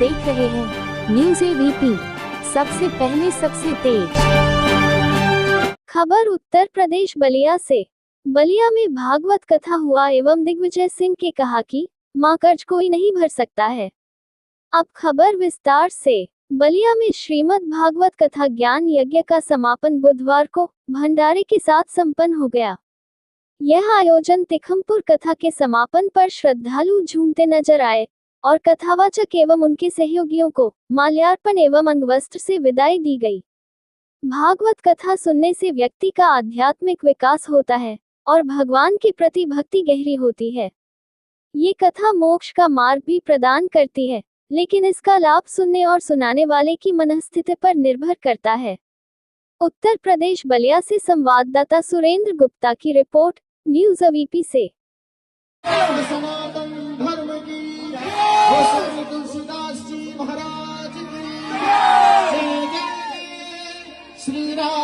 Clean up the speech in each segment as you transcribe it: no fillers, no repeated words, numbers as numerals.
देख रहे हैं न्यूज़ एबीपी, सबसे पहले सबसे तेज खबर। उत्तर प्रदेश बलिया से। बलिया में भागवत कथा हुआ एवं दिग्विजय सिंह के कहा कि मां कर्ज कोई नहीं भर सकता है। अब खबर विस्तार से। बलिया में श्रीमद् भागवत कथा ज्ञान यज्ञ का समापन बुधवार को भंडारे के साथ संपन्न हो गया। यह आयोजन तिखमपुर कथा के समापन पर श्रद्धालु झूमते नजर आए और कथावाचक एवं उनके सहयोगियों को माल्यार्पण एवं अंगवस्त्र से विदाई दी गई। भागवत कथा सुनने से व्यक्ति का आध्यात्मिक विकास होता है और भगवान के प्रति भक्ति गहरी होती है। ये कथा मोक्ष का मार्ग भी प्रदान करती है, लेकिन इसका लाभ सुनने और सुनाने वाले की मनस्थिति पर निर्भर करता है। उत्तर प्रदेश बलिया से संवाददाता सुरेंद्र गुप्ता की रिपोर्ट, न्यूज़ एबीपी से। सनातन धर्म की तुलसीदास जी महाराज की जय जय श्री राम।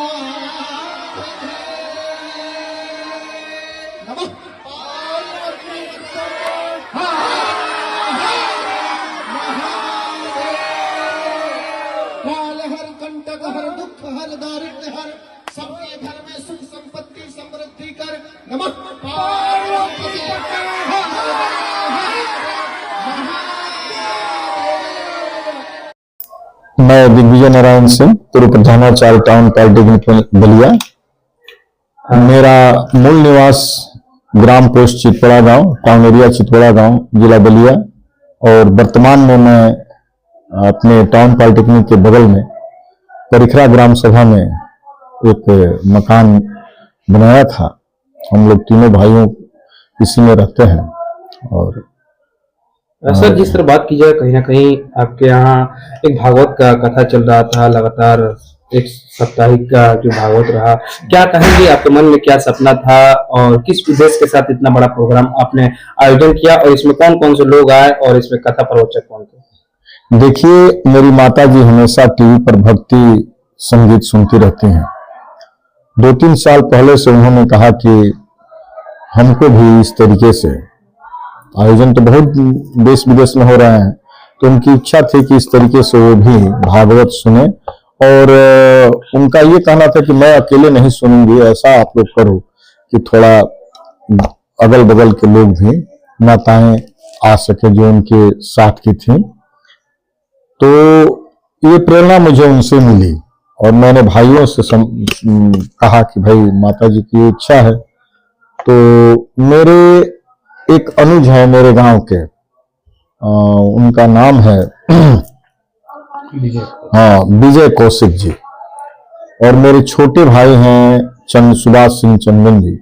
काल हर कंटक हर दुख हर दारिद्र्य हर सबके घर में सुख संपत्ति समृद्धि कर। नमः पार्वती। मैं दिग्विजय नारायण सिंह, पूर्व प्रधानाचार्य टाउन पॉलिटेक्निक बलिया। मेरा मूल निवास ग्राम पोस्ट चितवड़ा गांव, टाउन एरिया चितवड़ा गांव, जिला बलिया, और वर्तमान में मैं अपने टाउन पॉलिटेक्निक के बगल में परिखरा ग्राम सभा में एक मकान बनाया था। हम लोग तीनों भाइयों इसी में रहते हैं। और सर, जिस तरह बात की जाए, कहीं ना कहीं आपके यहाँ एक भागवत का कथा चल रहा था, लगातार एक साप्ताहिक का जो भागवत रहा, क्या कहेंगे आपके मन में क्या सपना था और किस उद्देश्य के साथ इतना बड़ा प्रोग्राम आपने आयोजन किया, और इसमें कौन कौन से लोग आए और इसमें कथा प्रवचक कौन थे? देखिए, मेरी माता जी हमेशा टीवी पर भक्ति संगीत सुनती रहती हैं। 2-3 साल पहले से उन्होंने कहा कि हमको भी इस तरीके से, आयोजन तो बहुत देश विदेश में हो रहे हैं, तो उनकी इच्छा थी कि इस तरीके से वो भी भागवत सुने। और उनका ये कहना था कि मैं अकेले नहीं सुनूंगी, ऐसा आप लोग करो कि थोड़ा अगल बगल के लोग भी, माताएं आ सके जो उनके साथ की थी। तो ये प्रेरणा मुझे उनसे मिली और मैंने भाइयों से कहा कि भाई माता जी की इच्छा है। तो मेरे एक अनुज है मेरे गांव के, उनका नाम है विजय कौशिक जी, और मेरे छोटे भाई हैं सुभाष सिंह चंदन जी,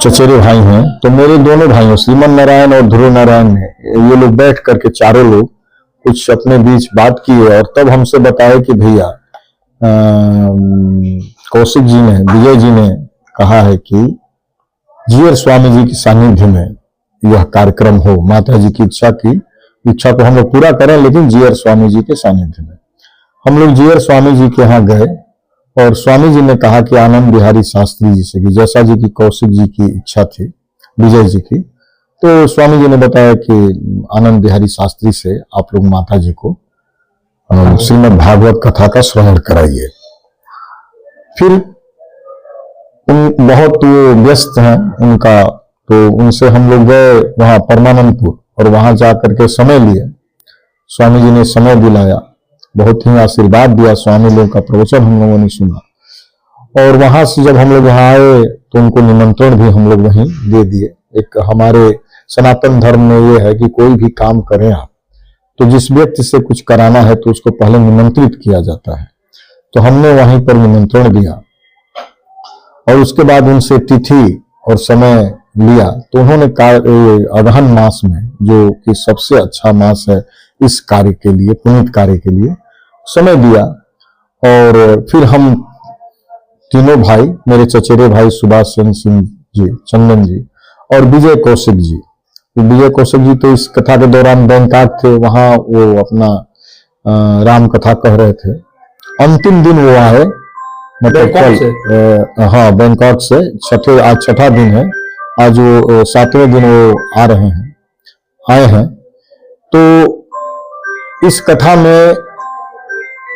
चचेरे भाई हैं। तो मेरे दोनों भाइयों श्रीमन नारायण और ध्रुव नारायण ने, ये लोग बैठ करके चारों लोग कुछ अपने बीच बात किए और तब हमसे बताया कि भैया कौशिक जी ने, विजय जी ने कहा है कि जीयर स्वामी जी के सानिध्य में यह कार्यक्रम हो। माता जी की इच्छा को हम लोग पूरा करें, लेकिन जीयर स्वामी जी के सानिध्य में। हम लोग जीयर स्वामी जी के यहाँ गए और स्वामी जी ने कहा कि आनंद बिहारी शास्त्री जी से, कि जैसा जी की कौशिक जी की इच्छा थी, विजय जी की, तो स्वामी जी ने बताया कि आनंद बिहारी शास्त्री से आप लोग माता जी को श्रीमद् भागवत कथा का श्रवण कराइए। फिर बहुत व्यस्त हैं उनका, तो उनसे हम लोग गए वहां परमानंदपुर और वहां जाकर के समय लिए। स्वामी जी ने समय दिलाया, बहुत ही आशीर्वाद दिया, स्वामी लोगों का प्रवचन हम लोगों ने सुना। और वहां से जब हम लोग वहां आए तो उनको निमंत्रण भी हम लोग वहीं दे दिए। एक हमारे सनातन धर्म में ये है कि कोई भी काम करें आप, तो जिस व्यक्ति से कुछ कराना है तो उसको पहले निमंत्रित किया जाता है। तो हमने वहीं पर निमंत्रण दिया और उसके बाद उनसे तिथि और समय लिया। तो उन्होंने अगहन मास में, जो कि सबसे अच्छा मास है इस कार्य के लिए, पुनीत कार्य के लिए, समय दिया। और फिर हम तीनों भाई, मेरे चचेरे भाई सुभाष सिंह जी, चंदन जी और विजय कौशिक जी। विजय कौशिक जी तो इस कथा के दौरान बैंकॉक थे, वहां वो अपना राम कथा कह रहे थे। अंतिम दिन वो आए, मतलब कल, हाँ, बैंकॉक से आज छठा दिन है, आज वो 7वें दिन वो आए हैं। तो इस कथा में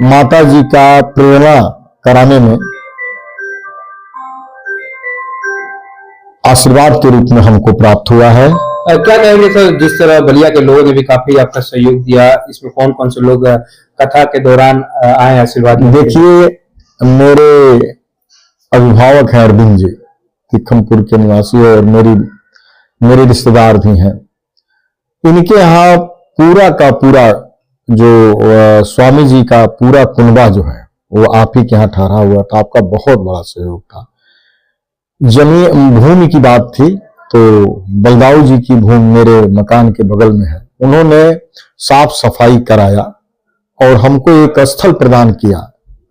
माता जी का प्रेरणा कराने में आशीर्वाद के रूप में हमको प्राप्त हुआ है। क्या कहेंगे सर, जिस तरह बलिया के लोगों ने भी काफी आपका सहयोग दिया, इसमें कौन कौन से लोग कथा के दौरान आए आशीर्वाद? देखिए, मेरे अभिभावक हैं अरविंद जी, तिखमपुर के निवासी, और मेरे रिश्तेदार भी हैं। इनके यहाँ पूरा का पूरा जो स्वामी जी का पूरा कुनबा जो है वो आप ही के यहाँ ठहरा हुआ था। आपका बहुत बड़ा सहयोग था। जमीन भूमि की बात थी तो बलदाऊ जी की भूमि मेरे मकान के बगल में है। उन्होंने साफ सफाई कराया और हमको एक स्थल प्रदान किया,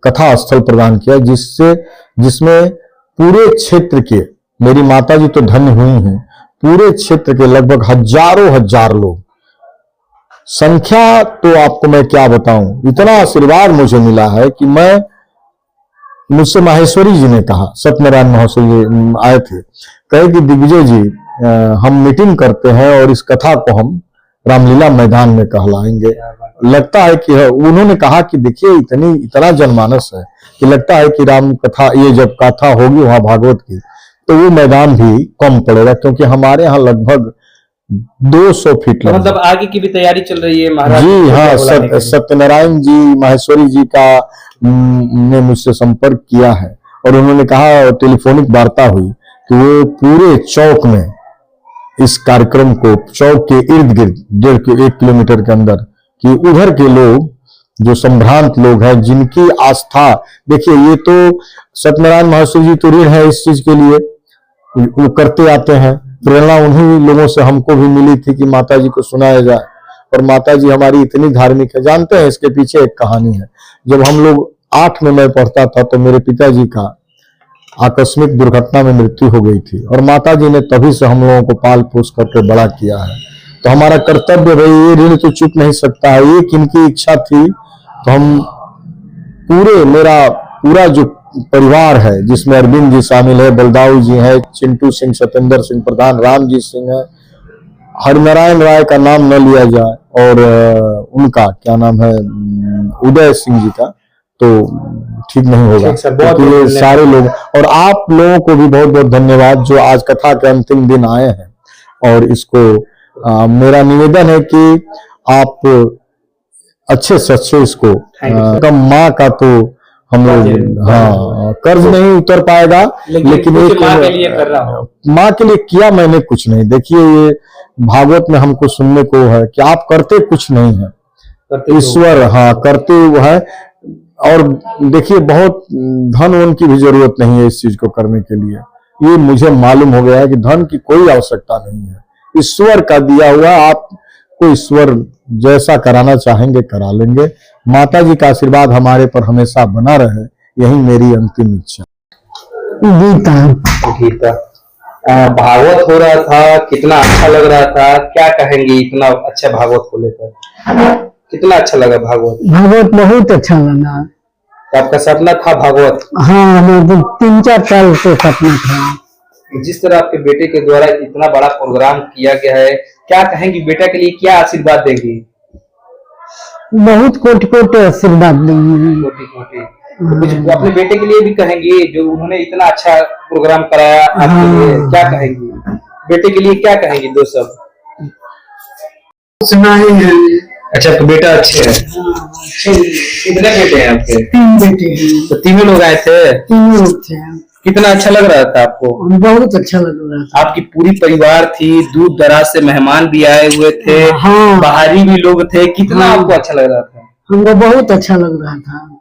कथा स्थल प्रदान किया, जिसमें पूरे क्षेत्र के, मेरी माता जी तो धन्य हुई हैं, पूरे क्षेत्र के लगभग हजारों हजार लोग, संख्या तो आपको मैं क्या बताऊं, इतना आशीर्वाद मुझे मिला है कि मुझसे माहेश्वरी जी ने कहा, सत्यनारायण महोत्सव जी आए थे, कहे कि दिग्विजय जी हम मीटिंग करते हैं और इस कथा को हम रामलीला मैदान में कहलाएंगे। लगता है कि उन्होंने कहा कि देखिए इतना जनमानस है कि लगता है कि राम कथा, ये जब कथा होगी वहां भागवत की, तो वो मैदान भी कम पड़ेगा, क्योंकि हमारे यहाँ लगभग 200 फीट तो मतलब आगे की भी तैयारी चल रही है महाराज जी। हाँ, सत्यनारायण जी माहेश्वरी जी का ने मुझसे संपर्क किया है और उन्होंने कहा, टेलीफोनिक वार्ता हुई कि वो पूरे चौक में इस कार्यक्रम को, चौक के इर्द गिर्द 1 किलोमीटर के अंदर, कि उधर के लोग जो संभ्रांत लोग हैं, जिनकी आस्था, देखिए ये तो सत्यनारायण महोत्सव जी तो ऋण है इस चीज के लिए, वो करते आते हैं। प्रेरणा उन्हीं लोगों से हमको भी मिली थी कि माता जी को सुनाया जाए, और माता जी हमारी इतनी धार्मिक है। जानते हैं इसके पीछे एक कहानी है। जब हम लोग 8 में मैं पढ़ता था तो मेरे पिताजी का आकस्मिक दुर्घटना में मृत्यु हो गई थी, और माता जी ने तभी से हम लोगों को पाल पोस करके बड़ा किया है। तो हमारा कर्तव्य भाई, ये ऋण तो चुक नहीं सकता है। एक इनकी इच्छा थी तो हम मेरा पूरा जो परिवार है, जिसमें अरविंद जी शामिल है, बलदाऊ जी है, चिंटू सिंह, सत्येंद्र सिंह प्रधान, रामजी सिंह है, हरिनारायण राय का नाम न लिया जाए, और उनका क्या नाम है, उदय सिंह जी का, तो ठीक नहीं होगा। क्योंकि ये सारे लोग, और आप लोगों को भी बहुत बहुत धन्यवाद जो आज कथा के अंतिम दिन आए हैं। और इसको मेरा निवेदन है कि आप अच्छे से अच्छे इसको, माँ का तो हम लोग, हाँ, कर्ज नहीं उतर पाएगा, लेकिन एक माँ के लिए किया मैंने कुछ नहीं। देखिए, ये भागवत में हमको सुनने को है कि आप करते कुछ नहीं है, ईश्वर हाँ करते हुए है। और देखिए, बहुत धन उनकी भी जरूरत नहीं है इस चीज को करने के लिए। ये मुझे मालूम हो गया है कि धन की कोई आवश्यकता नहीं है, ईश्वर का दिया हुआ, आपको ईश्वर जैसा कराना चाहेंगे करा लेंगे। माता जी का आशीर्वाद हमारे पर हमेशा बना रहे, यही मेरी अंतिम इच्छा। गीता भागवत हो रहा था, कितना अच्छा लग रहा था, क्या कहेंगे इतना अच्छा भागवत को लेकर, कितना अच्छा लगा भागवत? भागवत बहुत अच्छा लगा। तो आपका सपना था भागवत? हाँ, 3-4 साल से सपना था। जिस तरह आपके बेटे के द्वारा इतना बड़ा प्रोग्राम किया गया है, क्या कहेंगी बेटा के लिए, क्या आशीर्वाद देंगी? बहुत कोटि आशीर्वाद देंगे। कोटि कुछ अपने बेटे के लिए भी कहेंगी, जो उन्होंने इतना अच्छा प्रोग्राम कराया आपके लिए, क्या कहेंगी बेटे के लिए, क्या कहेंगी? 2 शब्द सुना ही है। अच्छा, तो बेटा अच्छे है। कितने बेटे हैं आपके? 3 बेटे हैं। तो तीनों लोग आए थे? तीनों लोग थे। कितना अच्छा लग रहा था आपको? बहुत अच्छा लग रहा था। आपकी पूरी परिवार थी, दूर दराज से मेहमान भी आए हुए थे, हाँ। बाहरी भी लोग थे, कितना आपको अच्छा लग रहा था? हमको बहुत अच्छा लग रहा था।